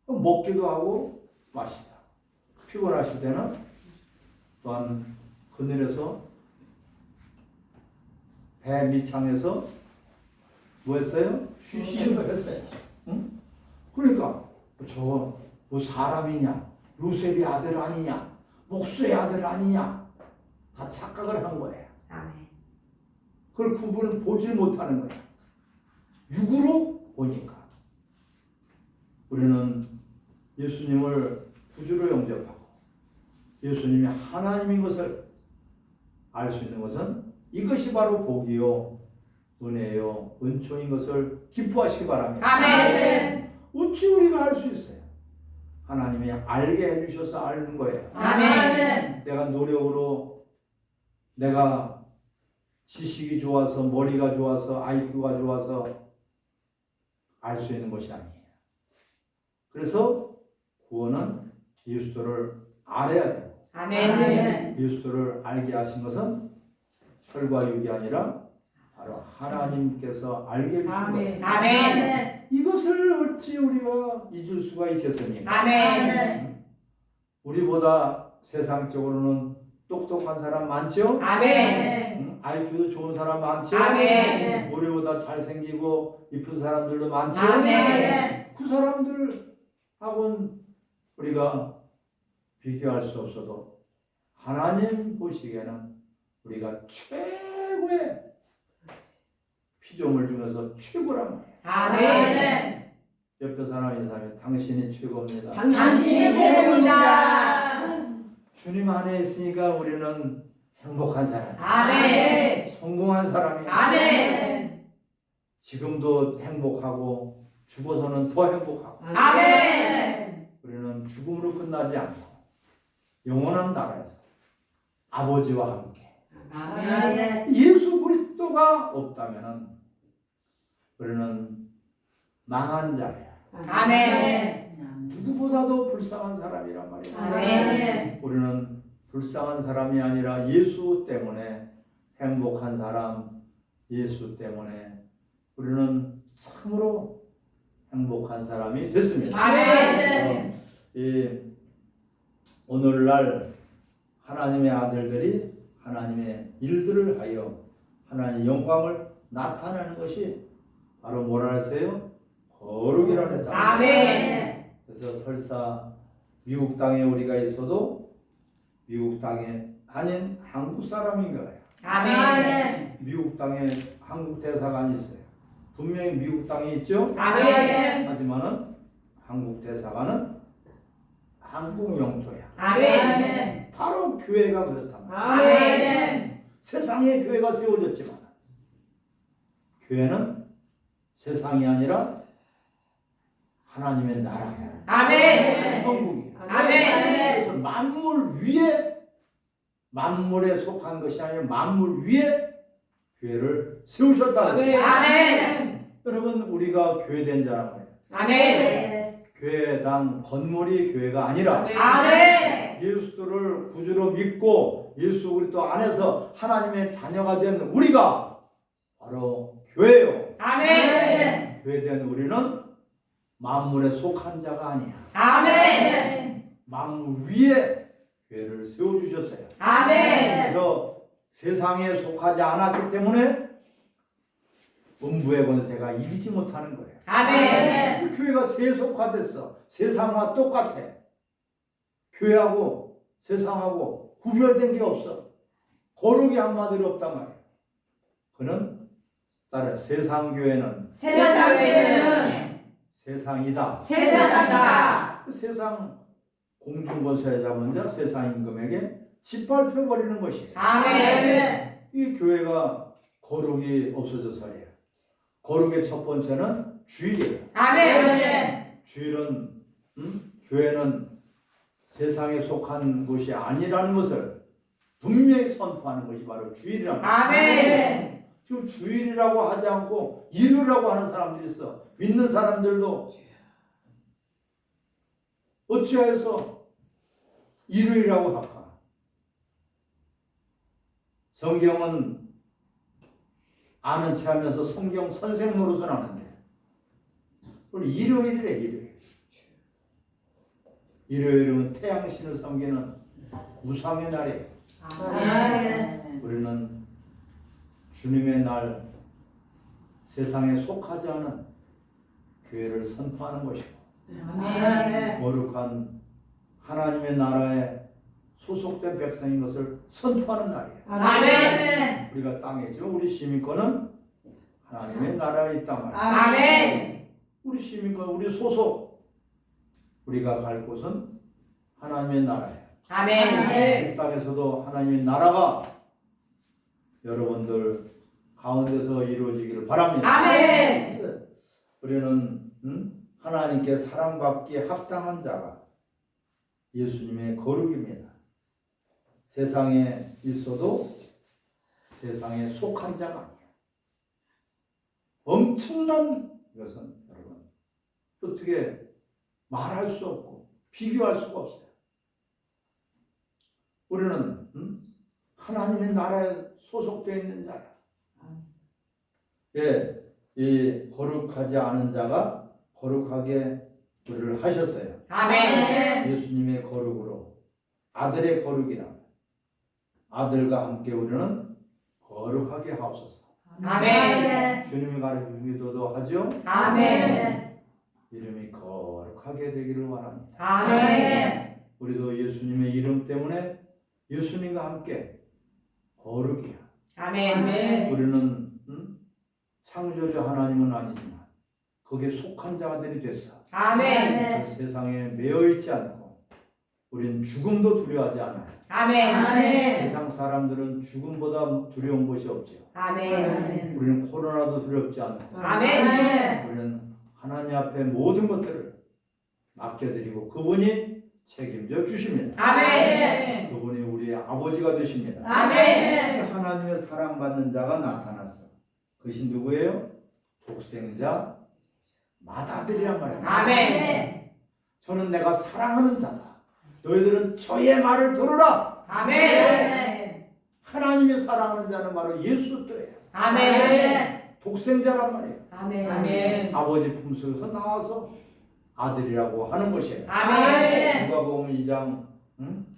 먹기도 하고 마시기도 하고 피곤하실 때는 또한 그늘에서 배 밑창에서 뭐 했어요? 쉬시고 했어요. 응? 그러니까 저 뭐 사람이냐 요셉의 아들 아니냐 목수의 아들 아니냐 다 착각을 한 거예요. 아멘. 그걸 구분을 보지 못하는 거예요. 육으로 보니까 우리는 예수님을 구주로 영접하고 예수님이 하나님인 것을 알 수 있는 것은 이것이 바로 복이요 은혜요 은총인 것을 기뻐하시기 바랍니다. 아멘. 어찌 우리가 알 수 있어요? 하나님이 알게 해주셔서 아는 거예요. 아멘. 내가 노력으로 내가 지식이 좋아서 머리가 좋아서 IQ가 좋아서 알 수 있는 것이 아니에요. 그래서 구원은 예수를 알아야 돼요. 아멘. 예수를 알게 하신 것은 혈과 육이 아니라 바로 하나님께서 알게 해주신 거예요. 아멘. 이것을 어찌 우리가 잊을 수가 있겠습니까? 아멘. 우리보다 세상적으로는 똑똑한 사람 많죠? 아멘. IQ도 좋은 사람 많죠? 아멘. 우리보다 잘생기고 이쁜 사람들도 많죠? 아멘. 그 사람들하고는 우리가 비교할 수 없어도 하나님 보시기에는 우리가 최고의 피조물 중에서 최고란 말이에요. 아멘. 옆에 사람 인사하면 당신이 최고입니다. 당신이 최고입니다. 주님 안에 있으니까 우리는 행복한 사람, 아멘. 성공한 사람이에요. 아멘. 지금도 행복하고 죽어서는 더 행복하고 아멘. 우리는 죽음으로 끝나지 않고 영원한 나라에서 아버지와 함께 아멘. 예수 그리스도가 없다면 우리는 망한 자예요. 아멘. 누구보다도 불쌍한 사람이란 말이에요. 아멘. 우리는 불쌍한 사람이 아니라 예수 때문에 행복한 사람, 예수 때문에 우리는 참으로 행복한 사람이 됐습니다. 아멘. 오늘날 하나님의 아들들이 하나님의 일들을 하여 하나님의 영광을 나타내는 것이 바로 뭐라 하세요? 거룩이라는 했다. 아멘. 그래서 설사 미국 땅에 우리가 있어도 미국 땅에 아닌 한국 사람인 거예요. 아멘. 미국 땅에 한국 대사관이 있어요. 분명히 미국 땅에 있죠. 아멘. 하지만은 한국 대사관은 한국 영토야. 아멘. 바로 교회가 그렇단 말이야. 아멘. 세상에 교회가 세워졌지만 교회는 세상이 아니라 하나님의 나라야. 아멘. 천국이야. 아멘. 그래서 만물 위에 만물에 속한 것이 아니라 만물 위에 교회를 세우셨다는 거예요. 아멘. 여러분 우리가 교회된 자란 말이에요. 아멘. 교회당 건물이 교회가 아니라 아멘. 예수를 구주로 믿고 예수 그리스도 안에서 하나님의 자녀가 된 우리가 바로 교회요. 아멘. 교회된 우리는 만물에 속한 자가 아니야. 아멘. 만물 위에 교회를 세워주셨어요. 아멘. 그래서 세상에 속하지 않았기 때문에 음부의 권세가 이기지 못하는 거예요. 아멘. 그 교회가 세속화됐어. 세상과 똑같아. 교회하고 세상하고 구별된 게 없어. 거룩이 한마디로 없단 말이에요. 그는 따라 세상 교회는 세상 교회는 세상이다. 세상이다. 그 세상 공중권세 잡은 자 세상 임금에게 짓밟혀 버리는 것이에요. 아멘. 이 교회가 거룩이 없어져서예요. 거룩의 첫 번째는 주일이에요. 아멘. 주일은 교회는 세상에 속한 것이 아니라는 것을 분명히 선포하는 것이 바로 주일이라는 거예요. 아멘. 지금 주일이라고 하지 않고 일요라고 하는 사람들이 있어. 믿는 사람들도 어찌하여서 일요일이라고 할까? 성경은 아는 체 하면서 성경 선생 노릇은 하는데 오늘 일요일이래. 일요일. 일요일은 태양신을 섬기는 우상의 날이에요. 아멘. 우리는 주님의 날 세상에 속하지 않은 교회를 선포하는 것이고 아멘. 거룩한 하나님의 나라에 소속된 백성인 것을 선포하는 날이에요. 아멘. 우리가 땅에 있지만 우리 시민권은 하나님의 나라에 있단 말이에요. 아멘. 우리 시민권, 우리 소속, 우리가 갈 곳은 하나님의 나라예요. 아멘. 이 땅에서도 하나님의 나라가 여러분들 가운데서 이루어지기를 바랍니다. 아멘. 우리는 하나님께 사랑받기에 합당한 자가 예수님의 거룩입니다. 세상에 있어도 세상에 속한 자가 아니에요. 엄청난 것은 여러분 어떻게 말할 수 없고 비교할 수가 없어요. 우리는 하나님의 나라에 소속되어 있는 자야. 예, 이 거룩하지 않은 자가 거룩하게 우리를 하셨어요. 아멘. 예수님의 거룩으로 아들의 거룩이라 아들과 함께 우리는 거룩하게 하옵소서. 아멘. 주님이 가르쳐 기도도 하죠. 아멘. 이름이 거룩하게 되기를 원합니다. 아멘. 우리도 예수님의 이름 때문에 예수님과 함께 거룩이야. 아멘. 우리는 창조주 하나님은 아니지만 거기에 속한 자들이 됐어. 아멘. 그 세상에 매여 있지 않고 우리는 죽음도 두려워하지 않아요. 아멘. 세상 사람들은 죽음보다 두려운 것이 없죠. 아멘. 우리는 코로나도 두렵지 않고 아멘. 우리는 하나님 앞에 모든 것들을 맡겨드리고 그분이 책임져 주십니다. 아멘. 그분이 우리의 아버지가 되십니다. 아멘. 하나님의 사랑받는 자가 나타났어. 그것이 누구예요? 독생자 맏아들이란 말이에요. 아멘. 저는 내가 사랑하는 자다. 너희들은 저의 말을 들으라. 아멘. 하나님이 사랑하는 자는 바로 예수 그리스도예요. 아멘. 독생자란 말이에요. 아멘. 아버지 품속에서 나와서 아들이라고 하는 것이에요. 아멘. 누가복음 2장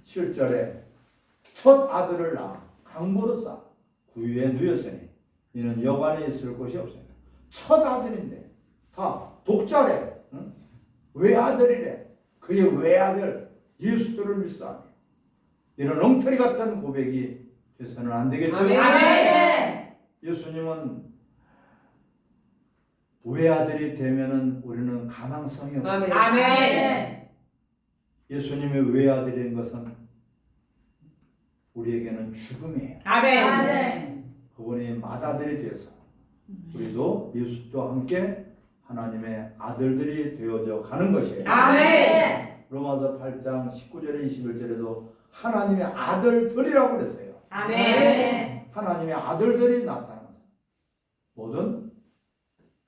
7절에 첫 아들을 낳아 강보로 쌓아 구유에 누였으니 이는 여관에 있을 곳이 없어요. 첫 아들인데 다 독자래. 외아들이래. 그의 외아들 예수를 믿사하니 이런 엉터리 같은 고백이 돼서는 안 되겠죠. 아멘. 예수님은 외아들이 되면은 우리는 가망성이 없어요. 아멘. 예수님의 외아들인 것은 우리에게는 죽음이에요. 아멘. 그분이 맏아들이 되어서 우리도 예수와 함께 하나님의 아들들이 되어져 가는 것이에요. 아멘. 로마서 8장 19절에 21절에도 하나님의 아들들이라고 그랬어요. 아멘. 하나님의 아들들이 나타나서 모든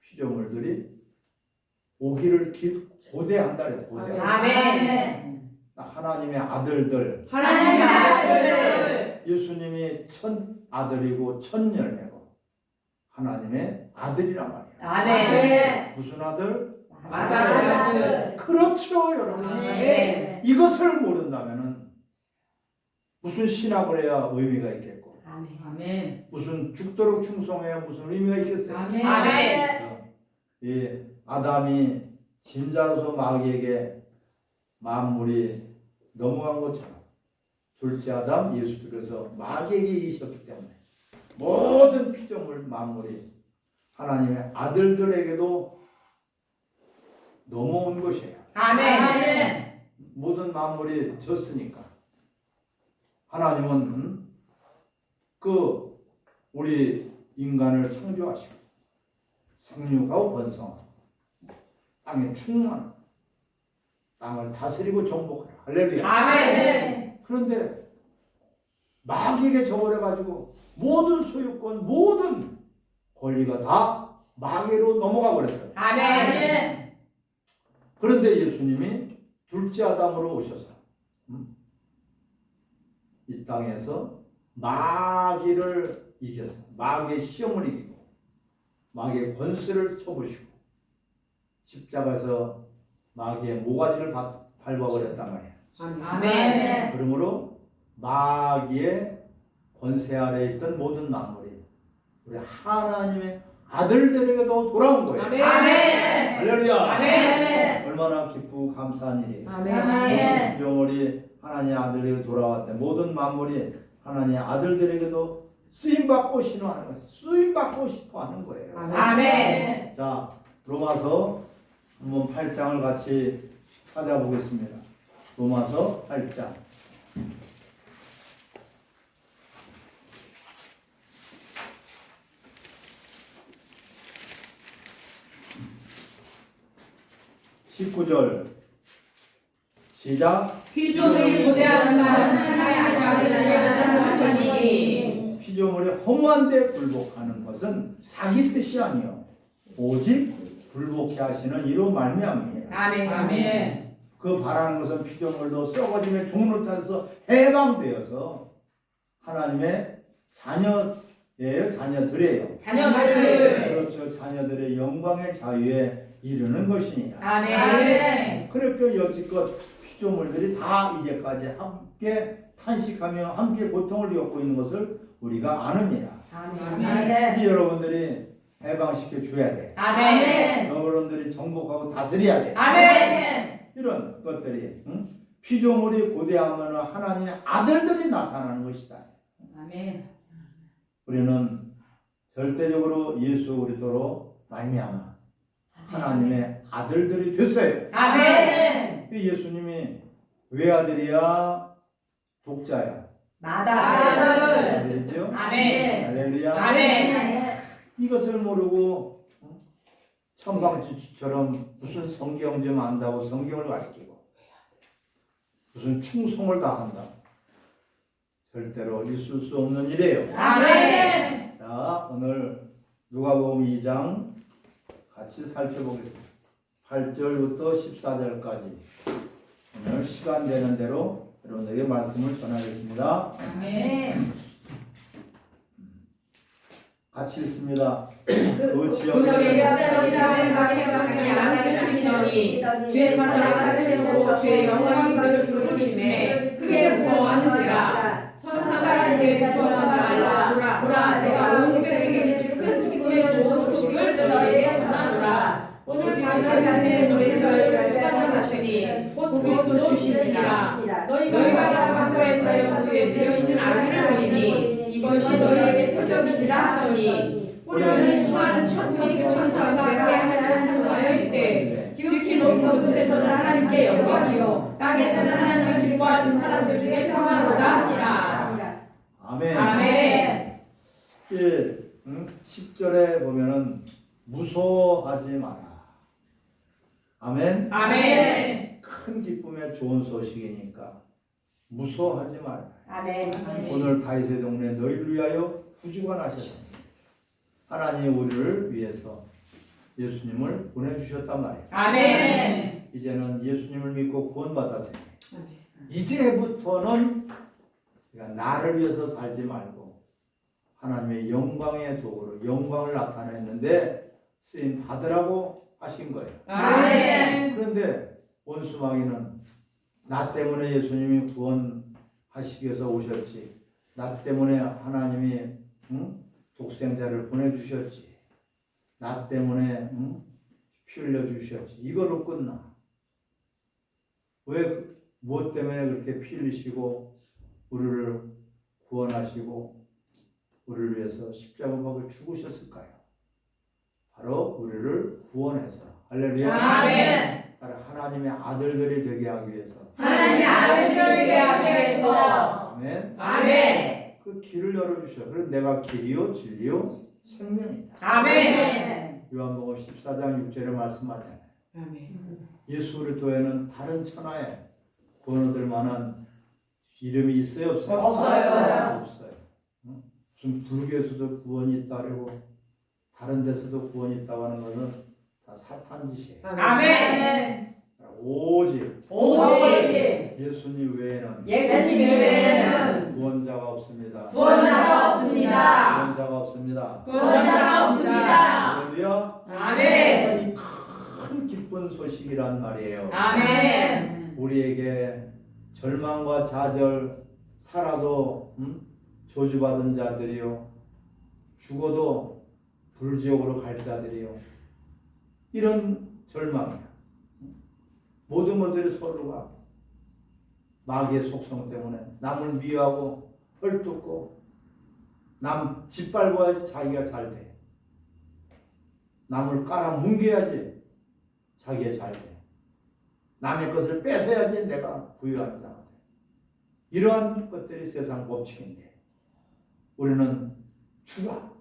피조물들이 오기를 고대한다 그래요. 고대. 아멘. 하나님의 아들들. 하나님의 아들. 예수님이 첫 아들이고 첫 열매고 하나님의 아들이란 말이에요. 아멘. 무슨 아들? 아들. 그렇죠, 여러분. 아멘. 이것을 모른다면은 무슨 신학을 해야 의미가 있겠고, 아멘. 무슨 죽도록 충성해야 무슨 의미가 있겠어요? 아멘. 이 아담이 진자로서 마귀에게 만물이 넘어간 것처럼 둘째 아담 예수께서 마귀에게 이기셨기 때문에 모든 피조물 만물이 하나님의 아들들에게도 넘어온 것이에요. 아멘. 모든 만물이 졌으니까 하나님은 그 우리 인간을 창조하시고 생육하고 번성하고 땅에 충만하고 땅을 다스리고 정복하라. 할렐루야. 아멘. 그런데 마귀에게 저버려가지고 모든 소유권, 모든 권리가 다 마귀로 넘어가 버렸어요. 아멘. 그런데 예수님이 둘째 아담으로 오셔서 이 땅에서 마귀를 이겨서 마귀의 시험을 이기고 마귀의 권세를 쳐부시고 십자가에서 마귀의 모가지를 밟아버렸단 말이에요. 아멘. 그러므로 마귀의 권세 아래에 있던 모든 만물이 우리 하나님의 아들들에게도 돌아온 거예요. 아멘. 할렐루야. 아멘. 얼마나 기쁘고 감사한 일이에요. 아멘. 피조물이 하나님의 아들에게 돌아왔대. 모든 만물이 하나님의 아들들에게도 쓰임받고 신호하는 거예요. 쓰임받고 싶어 하는 거예요. 아멘. 자, 로마서 한번 8장을 같이 찾아보겠습니다. 로마서 8장. (19절) 시작. 피조물이 고대하는 말은 하나님의 자비를 것이니 피조물이 허무한데 굴복하는 것은 자기 뜻이 아니요 오직 굴복케 하시는 이로 말미암습니다. 아멘. 그 바라는 것은 피조물도 썩어짐의 종로탄에서 해방되어서 하나님의 자녀예요, 자녀들이에요. 자녀들. 그렇죠, 자녀들의 영광의 자유에 이르는 것이니라. 아멘. 그렇게 여지껏 피조물들이 다 이제까지 함께 탄식하며 함께 고통을 겪고 있는 것을 우리가 아느니라. 아멘. 이 여러분들이 해방시켜 줘야 돼. 아멘. 여러분들이 정복하고 다스려야 돼. 아멘. 이런 것들이 피조물이 고대하면 하나님의 아들들이 나타나는 것이다. 아멘. 우리는 절대적으로 예수 그리스도로 말미암아 하나님의 아들들이 됐어요. 아멘. 예수님이 외아들이야 독자야. 아들. 아들이죠. 아멘. 할렐루야. 아멘. 이것을 모르고 천방지축처럼 무슨 성경 좀 안다고 성경을 가르치고 무슨 충성을 다한다. 절대로 있을 수 없는 일이에요. 아멘. 자, 오늘 누가복음 2장 같이 살펴보겠습니다. 8절부터 14절까지 오늘 시간 되는 대로 여러분에게 말씀을 전하겠습니다. 아멘. 같이 읽습니다. 그 지역에 뼈저리라는 마귀의 상처에 나를 찢기더니 주의 사자가 뜻으로 주의 영광이 그를 두루심에 크게 무서워하는지라 천사가 이르되 무서워하지 말라 보라 내가 온 백성에게 미칠 큰 기쁨의 좋은 소식을 너희에게 전하노라 오늘 다윗의 너희를 축복하시니 곧 그리스도 주시니라 너희가 사방에서 그의 되어있는 아기를 보이니 이것이 너희에게 표적이니라 하더니 우리는 수많은 천국의 그 천사가 하나님을 찬송하여 이르되 지극히 높은 곳에서는 하나님께 영광이요 땅에서는 하나님을 기뻐하시는 사람들 중에 평화로다 하니라. 아멘. 아멘. 10절에 보면은 무서워하지 마라. 아멘. 아멘. 큰 기쁨의 좋은 소식이니까 무서워하지 마라. 아멘. 오늘 다윗의 동네 너희를 위하여 구주가 나셨습니다. 하나님 우리를 위해서 예수님을 보내주셨단 말이에요. 아멘. 이제는 예수님을 믿고 구원받았으니 이제부터는 나를 위해서 살지 말고 하나님의 영광의 도구로 영광을 나타냈는데 쓰임 받으라고 하신 거예요. 아멘. 그런데 원수마귀는 나 때문에 예수님이 구원하시기 위해서 오셨지. 나 때문에 하나님이 독생자를 보내주셨지. 나 때문에 피 흘려주셨지. 이거로 끝나. 왜 무엇 때문에 그렇게 피 흘리시고 우리를 구원하시고 우리를 위해서 십자가 박을 죽으셨을까요? 바로 우리를 구원해서 할렐루야. 아멘. 바로 하나님의 아들들이 되게 하기 위해서. 하나님의 아들들을 되게 하기 위해서. 아멘. 아멘. 그 길을 열어주셔. 그럼 내가 길이요 진리요 생명이다. 아멘. 요한복음 14장 6절에 말씀하잖아요. 아멘. 예수 그리스도에는 다른 천하에 구원 얻을 만한 이름이 있어요 없어요? 없어요. 없어요. 무슨 불교에서도 구원이 있다고 다른 데서도 구원이 있다고 하는 것은 다 사탄 짓이에요. 아멘. 오직 예수님 외에는 예수님 외에는 구원자가 없습니다. 구원자가 없습니다. 구원자가 없습니다. 구원자가 없습니다. 할렐루야. 아멘. 이 큰 기쁜 소식이란 말이에요. 아멘. 우리에게 절망과 좌절 살아도 저주받은 자들이요 죽어도 불지옥으로 갈 자들이요 이런 절망이야. 모든 것들이 서로가 마귀의 속성 때문에 남을 미워하고 헐뜯고 남 짓밟아야지 자기가 잘 돼. 남을 깔아뭉개야지 자기가 잘 돼. 남의 것을 뺏어야지 내가 부유한 자가 돼. 이러한 것들이 세상 법칙인데 우리는 주라.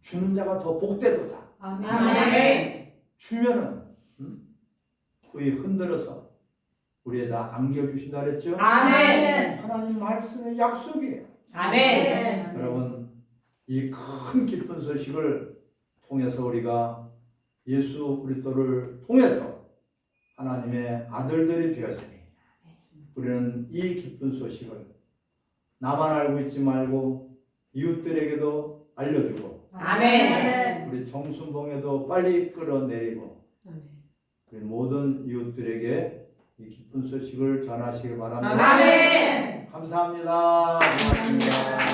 주는 자가 더 복되도다. 아멘. 주면은 후에 흔들어서 우리에다 안겨주신다 그랬죠? 아멘. 하나님 말씀의 약속이에요. 아멘. 여러분, 이 큰 기쁜 소식을 통해서 우리가 예수 그리스도를 통해서 하나님의 아들들이 되었으니 우리는 이 기쁜 소식을 나만 알고 있지 말고 이웃들에게도 알려주고 아멘. 우리 정순봉에도 빨리 끌어내리고 우리 모든 이웃들에게 이 기쁜 소식을 전하시길 바랍니다. 아멘. 감사합니다. 고맙습니다.